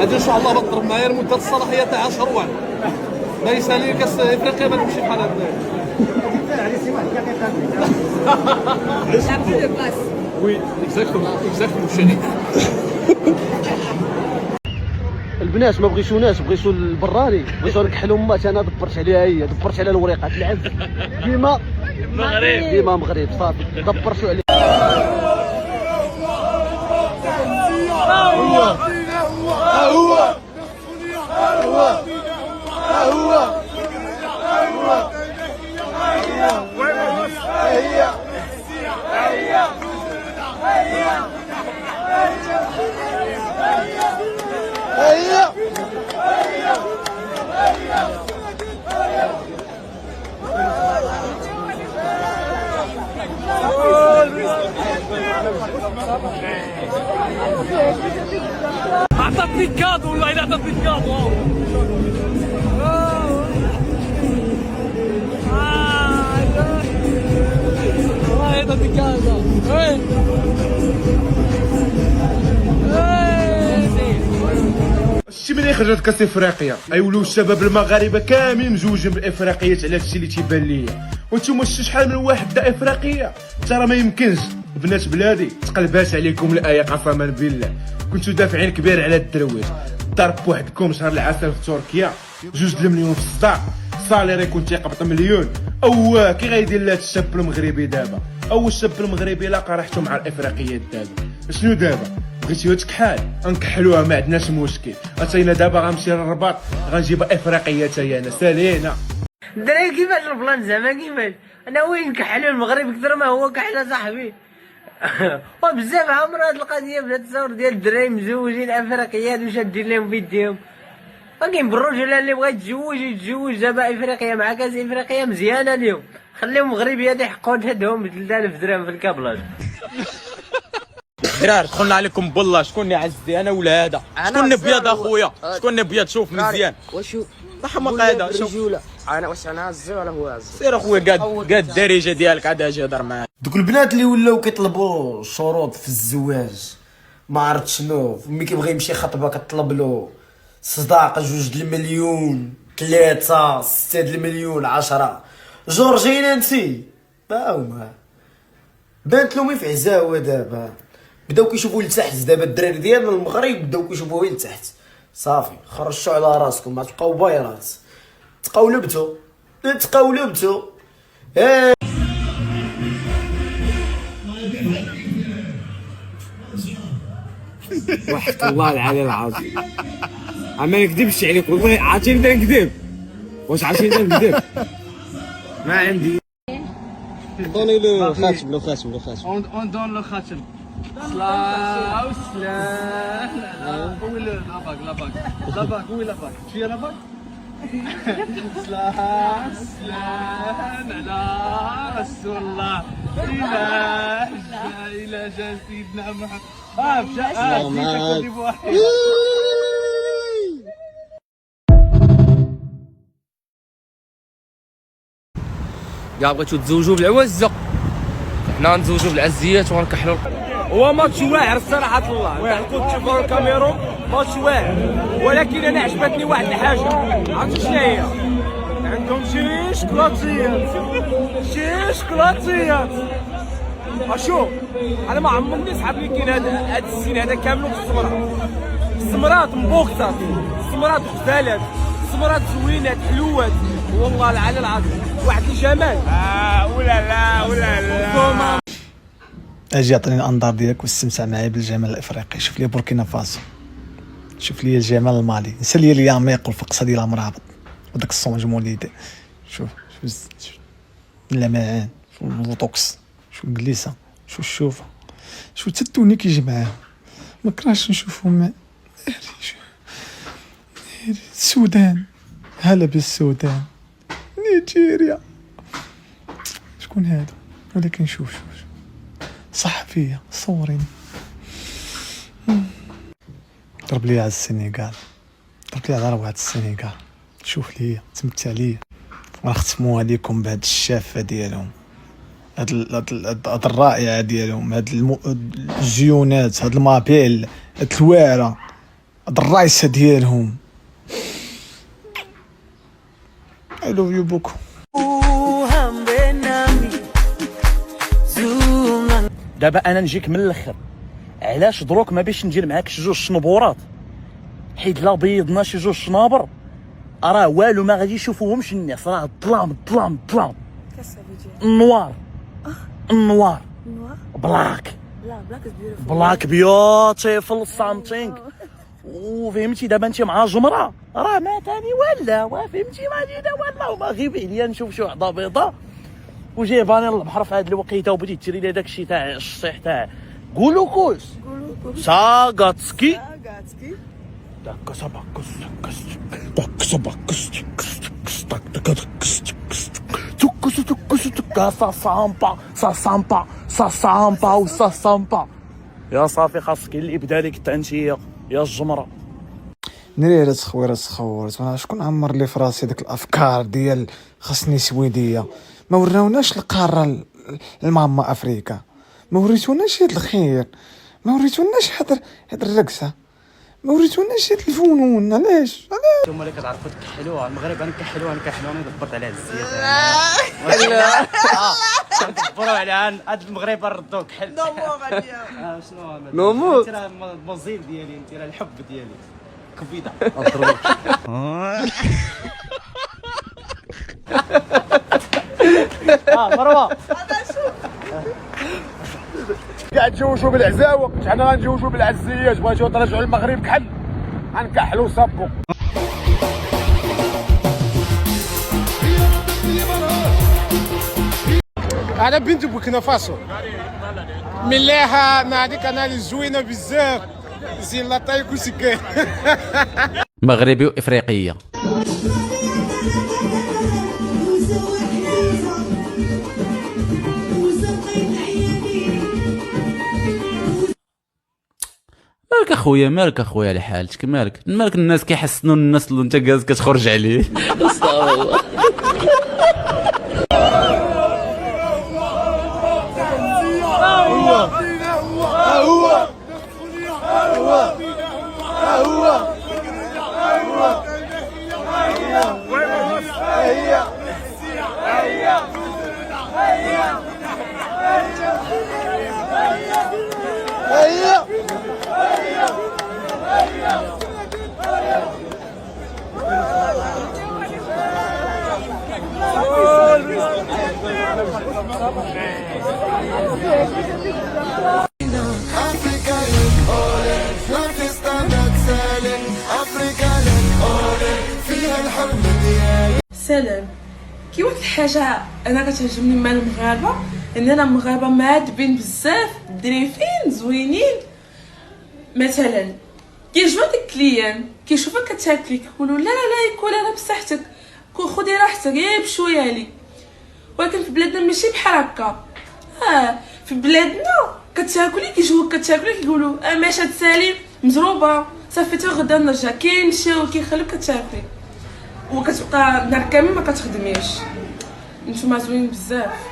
هذا ان شاء الله بضرب معايا المده الصلاحيه تاع 10 واحد ما يسالي كاس افريقيا ما تمشي بحال هكا. وي اكزاكتومون شريف. البنات ما بغيتوناش، بغيتو البراني، بغيتو نكحلوا امات. انا دبرت عليها هي، دبرت على الوريقات العز ديما مغرب، ديما مغرب صافي دبرتو عليها. اعطتني كادو والله الا اعطتني كادو. والله اعطتني كادو. شتي ملي خرجت كاس افريقيا ايولوا الشباب المغاربه كاملين مزوجين بالافريقيات على هادشي اللي تيبان ليا. وانتم شحال من واحد دا افريقيه ترى ما يمكنش. بنات بلادي تقلبات عليكم الايه قسما بالله. كنتو دافعين كبير على الدرويش، ضرب بوحدكم شهر العسل في تركيا 2 مليون في الصداع، صالير يكون تيقبط مليون. او كي غيدير لهاد الشاب المغربي دابا؟ او الشاب المغربي لاقى راحته مع الافريقيات دابا. شنو دابا؟ بغيتيو تكحال نكحلوها ما عندناش مشكل. اتينا دابا غنمشي للرباط غنجيب افريقيه حتى انا سالينا. الدراري كيفاش البلان زعما كيفاش؟ انا وين نكحلوا المغرب اكثر ما هو كحل صاحبي. وبزاف عمر هاد القضيه بدات تصور ديال الدراري مزوجين افريقيات وشادين لهم فيديوهم. ولكن بالرجل اللي بغا يتزوج دابا افريقيا مع كاس افريقيا مزيانه اليوم. خليهم مغربيات يحقوا لهم 3000 درهم في الكابلاج. درار دخلنا عليكم بالله. شكون اللي عزتي انا ولا هذا؟ شكون بيض اخويا؟ شكون بيض؟ شوف مزيان وشو حمق هذا. شوف انا واش انا عزي ولا هو عزي؟ سير اخويا قاد الدارجه ديالك عاد اجي هضر معاك. دوك البنات اللي ولاو كيطلبوا شروط في الزواج ما عرفت شنو، ملي كيبغي يمشي خطبه كطلب له صداقه 2 المليون 3 6 المليون 10. جورجينا انتي باهما بانت لهم في عزاوه. دابا بداو كيشوفوا لتحت. دابا الدراري ديالنا المغرب بداو كيشوفوا غير لتحت. صافي خرجتوا على راسكم ما تبقاو بايرات. تقولبتوا وحق الله العلي العظيم ما نكذبش عليك والله. عرفتي نبدا نكذب؟ واش عرفتي نبدا نكذب؟ ما عندي. عطوني له خاتم له خاتم. اون دون لو خاتم. سلام وسلام. وين لاباك وين لاباك فيها لاباك. سلام على رسول الله. إلى جا سيدنا محمد. جا بواحد. كاع بغيتو تزوجوا بالعوازه، حنا نزوجوا بالعزيات ونكحلوا. هو ماتش واعر الصراحه الله. كنت تشوفوا الكاميرون ماتش واعر، ولكن انا عجبتني واحد الحاجه. عرفتوا شنو هي؟ عندهم شي شكلاطيات. اشوف انا ما عمرني صحابني كاين هذا السين هذا كامل في السمرات مبوكسات، السمرات غزالات، السمرات زوينات حلوات والله العلي العظيم. واحد الجمال. ولا اجي عطيني الانظار ديالك واستمتع معايا بالجمال الافريقي. شوف لي بوركينا فاسو، شوف لي الجمال المالي، نسى لي الياميق والفقصه ديال مرابط وداك الصونج موليدي. شوف اللمعان، شوف البوتوكس، شوف الجليسه، شوف الشوفه، شوف حتى التوني كيجي معاهم. ما كرهتش نشوفهم ناري. السودان، هلا بالسودان، نيجيريا. شكون هذا؟ ولكن شوف صحفيه صوريني. ضرب لي على السنغال، ضرب لي على روعه السنغال. شوف ليا تمتع ليا. ونختموها ليكم بهاد الشافه ديالهم. هاد الرائعه ديالهم، هاد الجيونات، هاد المابيل، هاد الواره، هاد الرايسه ديالهم. I love you بوكو. دابا انا نجيك من الاخر، علاش دروك ما بيش ندير معاك شي جوج شنبورات، حيت لا بيضنا شي جوج شنابر راه والو ما غادي يشوفوهمش الناس، راه الظلام النوار بلاك بيوتيفول سامثينغ. وفهمتي دابا انت مع جمره راه ما تاني ولا فهمتي ما جينا ولا، وما غيب عليا نشوف شي وحده بيضاء وجايباني للبحر في هاد الوقيته وبديت تشري لي داكشي تاع الشطيح تاع غولوكوس ساغاتسكي سامبا يا صافي. خاصك اللي يبدا لك التنشيه يا الجمره. نريرت خويرات وانا شكون عمر لي فراسي ديك الافكار ديال خاصني سويديه. ما وراوناش القاره الماما افريكا، ما وريتوناش هاد الخير، ما وريتوناش هاد الرقصه، ما وريتوناش هاد الفنون. علاش نتوما اللي كتعرفوا تكحلوها، المغرب نكحلوها انا دبرت عليها الزيت. لا دبروا على هاد المغرب ردوا كحل. شنو نومو انت راه الموزيل ديالي، انت راه الحب ديالي كبيده. مروه قاعد تجوجوا بالعزاوه، حنا غنجوجوا بالعزيات. بغيتو ترجعوا المغرب كحل، غنكحلوا صابو. انا بنت بوركينا فاسو، مليحه مع هذيك انا زوينه بزاف، زين لا طايكو سكان. مغربي وافريقيه. مالك اخويا على حالتك، مالك الناس كيحسنوا الناس اللي انت جالس كتخرج عليه. سلام. كي واحد الحاجه انا كتعجبني مع المغاربه، ان انا المغاربه مادبين بزاف، ظريفين زوينين. مثلا كيعجبو ديك الكليان كيشوفك كتاكلي كيقولوا لا ياكل انا بصحتك، خدي راحتك غير بشويه لي. ولكن في بلادنا ماشي بحال هكا. في بلادنا كتاكلي كيجيوك كتاكلي كيقولوا ماشي تسالي مزروبه صافي حتى غدا نرجع، كيمشيو كيخليوك كتاكلي وكتبقى نهار كامل ما كتخدميش. نتوما زوين بزاف.